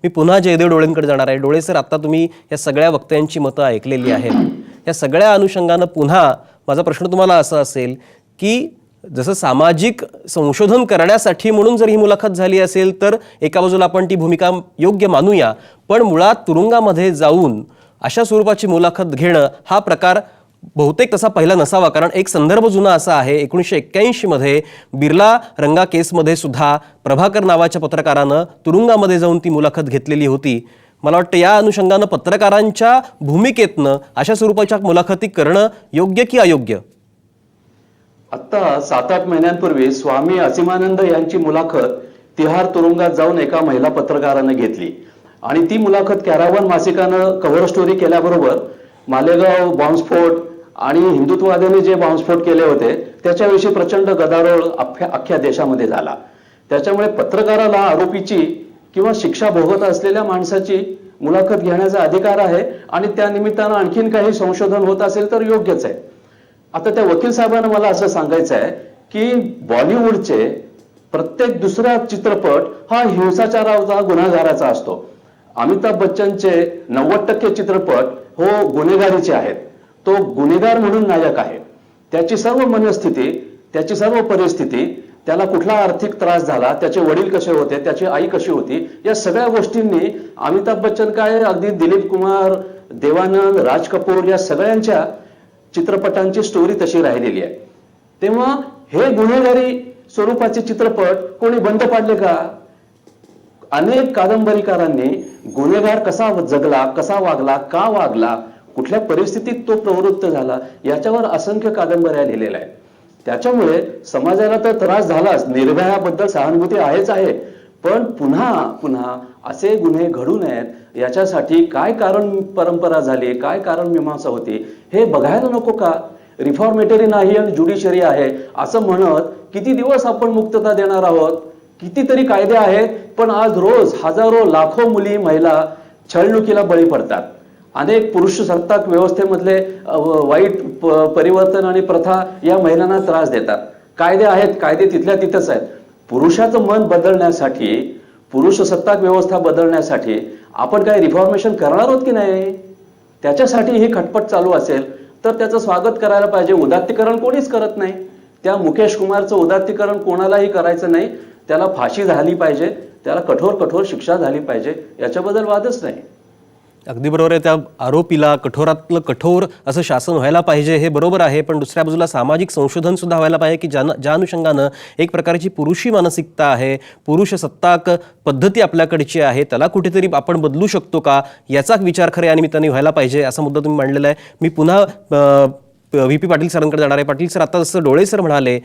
मी पुन्हा जयदेव डोळेंकडे जाणार आहे. डोळे सर, आता तुम्ही या सगळ्या वक्त्यांची मतं ऐकलेली आहेत. या सगळ्या अनुषंगानं पुन्हा माझा प्रश्न तुम्हाला असा असेल की जसं सामाजिक संशोधन करण्यासाठी म्हणून जर ही मुलाखत झाली असेल तर एका बाजूला आपण ती भूमिका योग्य मानूया, पण मुळात तुरुंगामध्ये जाऊन अशा स्वरूपाची मुलाखत घेणं हा प्रकार बहुतेक तसा पहिला नसावा. कारण एक संदर्भ जुना असा आहे, 1981 मध्ये बिर्ला रंगा केसमध्ये सुद्धा प्रभाकर नावाच्या पत्रकारानं तुरुंगामध्ये जाऊन ती मुलाखत घेतलेली होती. मला वाटतं या अनुषंगानं पत्रकारांच्या भूमिकेतनं अशा स्वरूपाच्या मुलाखती करणं योग्य की अयोग्य? आता 7-8 महिन्यांपूर्वी स्वामी असीमानंद यांची मुलाखत तिहार तुरुंगात जाऊन एका महिला पत्रकाराने घेतली आणि ती मुलाखत कॅरावन मासिकानं कव्हर स्टोरी केल्याबरोबर मालेगाव बॉम्बस्फोट आणि हिंदुत्ववाद्यांनी जे बॉम्बस्फोट केले होते त्याच्याविषयी प्रचंड गदारोळ अख्ख्या देशामध्ये झाला. त्याच्यामुळे पत्रकाराला आरोपीची किंवा शिक्षा भोगत असलेल्या माणसाची मुलाखत घेण्याचा अधिकार आहे आणि त्या निमित्तानं आणखीन काही संशोधन होत असेल तर योग्यच आहे. आता त्या वकील साहेबांना मला असं सांगायचं आहे की बॉलिवूडचे प्रत्येक दुसरा चित्रपट हा हिंसाचाराचा गुन्हेगाराचा असतो. अमिताभ बच्चनचे 90% चित्रपट हो गुन्हेगारीचे आहेत. तो गुन्हेगार म्हणून नायक आहे. त्याची सर्व मनस्थिती, त्याची सर्व परिस्थिती, त्याला कुठला आर्थिक त्रास झाला, त्याचे वडील कसे होते, त्याची आई कशी होती, या सगळ्या गोष्टींनी अमिताभ बच्चन काय अगदी दिलीप कुमार, देवानंद, राज कपूर या सगळ्यांच्या चित्रपटांची स्टोरी तशी राहिलेली आहे. तेव्हा हे गुन्हेगारी स्वरूपाचे चित्रपट कोणी बंद पाडले का? अनेक कादंबरीकारांनी गुन्हेगार कसा जगला, कसा वागला, का वागला, कुठल्या परिस्थितीत तो प्रवृत्त झाला याच्यावर असंख्य कादंबऱ्या लिहिलेल्या आहेत. त्याच्यामुळे समाजाला तर त्रास झालाच, निर्भयाबद्दल सहानुभूती आहेच आहे, पण पुन्हा पुन्हा असे गुन्हे घडू नयेत याच्यासाठी काय कारण परंपरा झाली, काय कारण मीमांसा होती हे बघायला नको का? रिफॉर्मेटरी नाही आणि ज्युडिशरी आहे असं म्हणत किती दिवस आपण मुक्तता देणार आहोत? कितीतरी कायदे आहेत, पण आज रोज हजारो लाखो मुली महिला छळणुकीला बळी पडतात. अनेक पुरुष सत्ताक व्यवस्थेमधले वाईट परिवर्तन आणि प्रथा या महिलांना त्रास देतात. कायदे आहेत, कायदे तिथल्या तिथंच आहेत. पुरुषाचं मन बदलण्यासाठी, पुरुष सत्ताक व्यवस्था बदलण्यासाठी आपण काय रिफॉर्मेशन करणार आहोत की नाही? त्याच्यासाठी ही खटपट चालू असेल तर त्याचं स्वागत करायला पाहिजे. उदात्तीकरण कोणीच करत नाही. त्या मुकेश कुमारचं उदात्तीकरण कोणालाही करायचं नाही. त्याला फाशी झाली पाहिजे, त्याला कठोर शिक्षा झाली पाहिजे, याच्याबद्दल वादच नाही. अगदी बरोबर आहे. त्या आरोपीला कठोरातलं कठोर असं शासन व्हायला पाहिजे, हे बरोबर आहे. पण दुसऱ्या बाजूला सामाजिक संशोधन सुद्धा व्हायला पाहिजे की ज्या अनुषंगानं एक प्रकारची पुरुषी मानसिकता आहे, पुरुष सत्ताक पद्धती आपल्याकडची आहे, त्याला कुठेतरी आपण बदलू शकतो का याचा विचार खऱ्या निमित्ताने व्हायला पाहिजे, असा मुद्दा तुम्ही मांडलेला आहे. मी पुन्हा VP पाटील सरांकडे जाणार आहे. पाटील सर, आता जसं डोळे सर म्हणाले,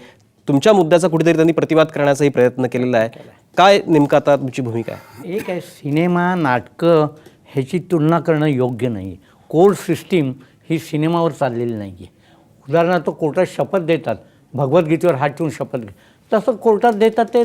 तुमच्या मुद्द्याचा कुठेतरी त्यांनी प्रतिवाद करण्याचाही प्रयत्न केलेला आहे. काय नेमकं आता तुमची भूमिका आहे? एक आहे, सिनेमा नाटकं ह्याची तुलना करणं योग्य नाही. कोर्ट सिस्टीम ही सिनेमावर चाललेली नाही आहे. उदाहरणार्थ कोर्टात शपथ देतात, भगवद्गीतेवर हात ठेवून शपथ घे, तसं कोर्टात देतात ते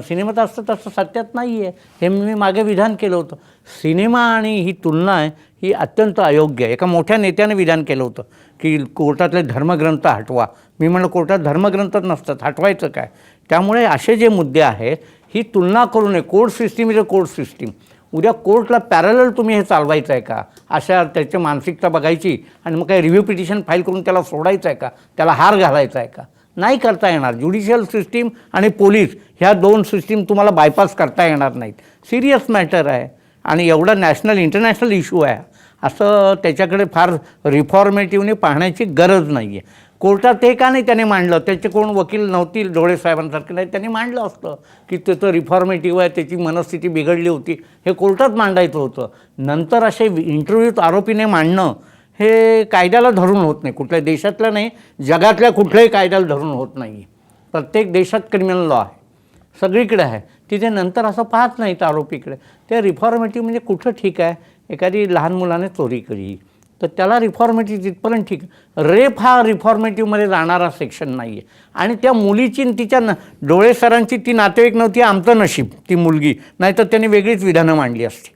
सिनेमात असतं तसं सत्यात नाही आहे. हे मी मागे विधान केलं होतं. सिनेमा आणि ही तुलना आहे ही अत्यंत अयोग्य आहे. एका मोठ्या नेत्याने विधान केलं होतं की कोर्टातले धर्मग्रंथ हटवा. मी म्हणलं कोर्टात धर्मग्रंथच नसतात, हटवायचं काय? त्यामुळे असे जे मुद्दे आहेत ही तुलना करू नये. Court system is a court system. उद्या कोर्टला पॅरलल तुम्ही हे चालवायचं आहे का? अशा त्याची मानसिकता बघायची आणि मग काही रिव्ह्यू पिटिशन फाईल करून त्याला सोडायचं आहे का? त्याला हार घालायचा आहे का? नाही करता येणार. ज्युडिशियल सिस्टीम आणि पोलीस ह्या दोन सिस्टीम तुम्हाला बायपास करता येणार नाहीत. सिरियस मॅटर आहे आणि एवढा नॅशनल इंटरनॅशनल इश्यू आहे. असं त्याच्याकडे फार रिफॉर्मेटिव्हने पाहण्याची गरज नाही आहे. कोर्टात ते का नाही त्याने मांडलं? त्याचे कोण वकील नव्हतील डोळे साहेबांसारखे, नाही त्यांनी मांडलं असतं की त्याचं रिफॉर्मेटिव्ह आहे, त्याची मनस्थिती बिघडली होती, हे कोर्टात मांडायचं होतं. नंतर असे इंटरव्ह्यूत आरोपीने मांडणं हे कायद्याला धरून होत नाही. कुठल्या देशातल्या नाही, जगातल्या कुठल्याही कायद्याला धरून होत नाही. प्रत्येक देशात क्रिमिनल लॉ आहे, सगळीकडे आहे. तिथे नंतर असं पाहत नाहीत आरोपीकडे. ते रिफॉर्मेटिव्ह म्हणजे कुठं ठीक आहे? एखादी लहान मुलाने चोरी केली तर त्याला रिफॉर्मेटिव्ह तिथपर्यंत ठीक. रेप हा रिफॉर्मेटिव्हमध्ये जाणारा सेक्शन नाही आहे. आणि त्या मुलीची तिच्या डोळे सरांची ती नातेवाईक नव्हती, आमचं नशीब ती मुलगी, नाहीतर त्यांनी वेगळीच विधानं मांडली असती.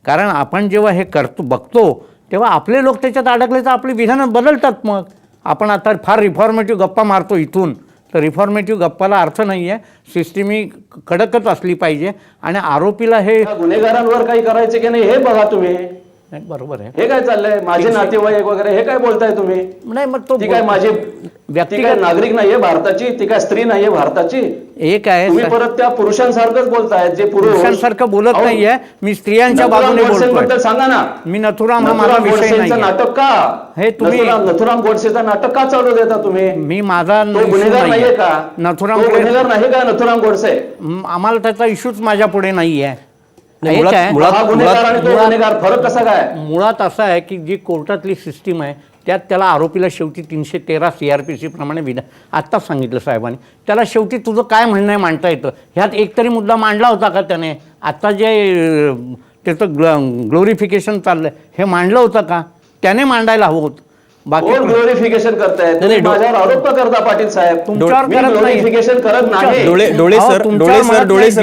कारण आपण जेव्हा हे बघतो तेव्हा आपले लोक त्याच्यात अडकले तर आपली विधानं बदलतात. मग आपण आता फार रिफॉर्मेटिव्ह गप्पा मारतो इथून, तर रिफॉर्मेटिव्ह गप्पाला अर्थ नाही आहे. सिस्टीम ही कडकच असली पाहिजे आणि आरोपीला हे या गुन्हेगारांवर काही करायचे की नाही हे बघा तुम्ही. नाही, बरोबर आहे. हे काय चाललंय, माझे नातेवाईक वगैरे हे काय बोलताय तुम्ही? नाही, मग तो ती काय माझी ती व्यक्तिगत काय नागरिक नाहीये भारताची, ती काय स्त्री नाहीये भारताची. एक आहे तुम्ही परत त्या पुरुषांसारखंच बोलताय जे पुरुष. पुरुषांसारखं बोलत अहो, नाहीये, मी स्त्रियांच्या नथुराम बाजूने बोलतोय. गोडसेंबद्दल सांगा ना. मी नथुराम हा माझा नथुराम विषय गोडसेंचं नाही. नाटक का हे तुम्ही नथुराम गोडसेचं नाटक का चालू देता तुम्ही? मी माझा तो issue गुन्हेगार नाहीये. नाहीये का? नथुराम तो गुन्हेगार नाही का नथुराम गोडसे? आम्हाला त्याचा इश्यूच माझ्या पुढे नाहीये. नाही, एक मुळात- आहे, मुळात- हा गुन्हेगार आणि तो गुन्हेगार फरक कसा काय? मुळात असं आहे की जी कोर्टातली सिस्टीम आहे त्यात त्याला आरोपीला शेवटी 313 CRPC प्रमाणे आत्ताच सांगितलं साहेबांनी, त्याला शेवटी तुझं काय म्हणणं आहे मांडता येतं. ह्यात एकतरी मुद्दा मांडला होता का त्याने? आत्ता जे त्याचं ग्लोरिफिकेशन चाललंय हे मांडलं होतं का? त्याने मांडायला हवं होतं. बाकी कोण ग्लोरिफिकेशन करताय? नाही, तुम्ही माझ्यावर आरोप का करता पाटील साहेब? तुमच्यावर मी करत नाही. ग्लोरिफिकेशन करत नाही. डोळे सर, डोळे सर,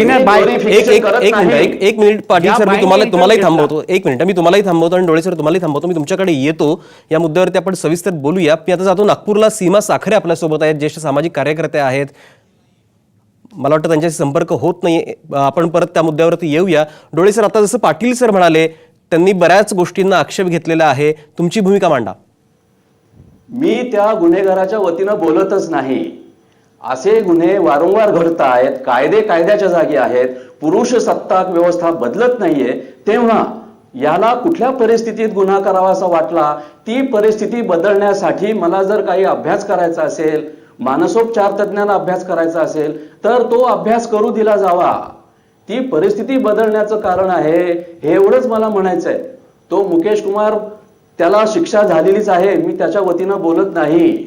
एक मिनिट पाटील सर, मी तुम्हालाही थांबवतो. एक मिनिट, मी तुम्हालाही थांबवतो आणि डोळे सर तुम्हालाही थांबवतो. मी तुमच्याकडे येतो, या मुद्द्यावरती आपण सविस्तर बोलूया. मी आता जातो नागपूरला. सीमा साखरे आपल्यासोबत आहेत, ज्येष्ठ सामाजिक कार्यकर्ते आहेत. मला वाटतं त्यांच्याशी संपर्क होत नाही. आपण परत त्या मुद्द्यावरती येऊया. डोळे सर, आता जसं पाटील सर म्हणाले, त्यांनी बऱ्याच गोष्टींना आक्षेप घेतलेला आहे. तुमची भूमिका मांडा. मी त्या गुन्हेगाराच्या वतीनं बोलतच नाही. असे गुन्हे वारंवार घडत आहेत, कायदे कायद्याच्या जागी आहेत, पुरुष सत्ताक व्यवस्था बदलत नाहीये. तेव्हा याला कुठल्या परिस्थितीत गुन्हा करावासा वाटला, ती परिस्थिती बदलण्यासाठी मला जर काही अभ्यास करायचा असेल, मानसोपचार तज्ज्ञांना अभ्यास करायचा असेल, तर तो अभ्यास करू दिला जावा. ती परिस्थिती बदलण्याचं कारण आहे, हे एवढंच मला म्हणायचंय. तो मुकेश कुमार, त्याला शिक्षा झालेलीच आहे, मी त्याच्या वतीनं बोलत नाही.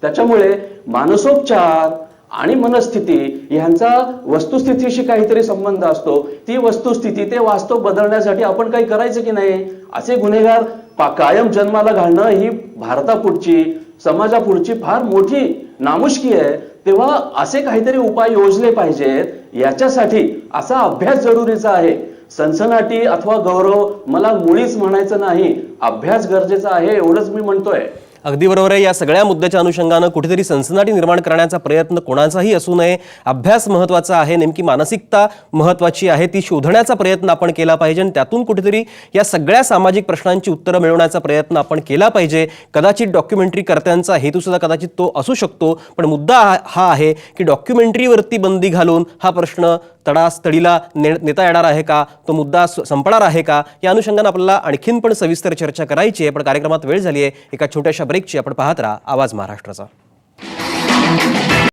त्याच्यामुळे मानसोपचार आणि मनस्थिती यांचा वस्तुस्थितीशी काहीतरी संबंध असतो. ती वस्तुस्थिती, ते वास्तव बदलण्यासाठी आपण काही करायचं की नाही? असे गुन्हेगार कायम जन्माला घालणं ही भारतापुढची, समाजापुढची फार मोठी नामुष्की आहे. तेव्हा असे काहीतरी उपाय योजले पाहिजेत. याच्यासाठी असा अभ्यास जरुरीचा आहे. सनसनाटी अथवा गौरव मला मुळीच म्हणायचं नाही. अभ्यास गरजेचा आहे, एवढंच मी म्हणतोय. अगदी बरोबर आहे. या सगळ्या मुद्द्याच्या अनुषंगानं कुठेतरी सनसनाटी निर्माण करण्याचा प्रयत्न कोणाचाही असू नये. अभ्यास महत्त्वाचा आहे, नेमकी मानसिकता महत्त्वाची आहे, ती शोधण्याचा प्रयत्न आपण केला पाहिजे आणि त्यातून कुठेतरी या सगळ्या सामाजिक प्रश्नांची उत्तरं मिळवण्याचा प्रयत्न आपण केला पाहिजे. कदाचित डॉक्युमेंटरी कर्त्यांचा हेतूसुद्धा कदाचित तो असू शकतो, पण मुद्दा हा आहे की डॉक्युमेंटरीवरती बंदी घालून हा प्रश्न तडासतडीला नेता येणार आहे का, तो मुद्दा संपणार आहे का, या अनुषंगानं आपल्याला आणखीन पण सविस्तर चर्चा करायची आहे. पण कार्यक्रमात वेळ झाली आहे एका छोट्याशा ब्रेकची. आपण पाहत राहा आवाज महाराष्ट्राचा.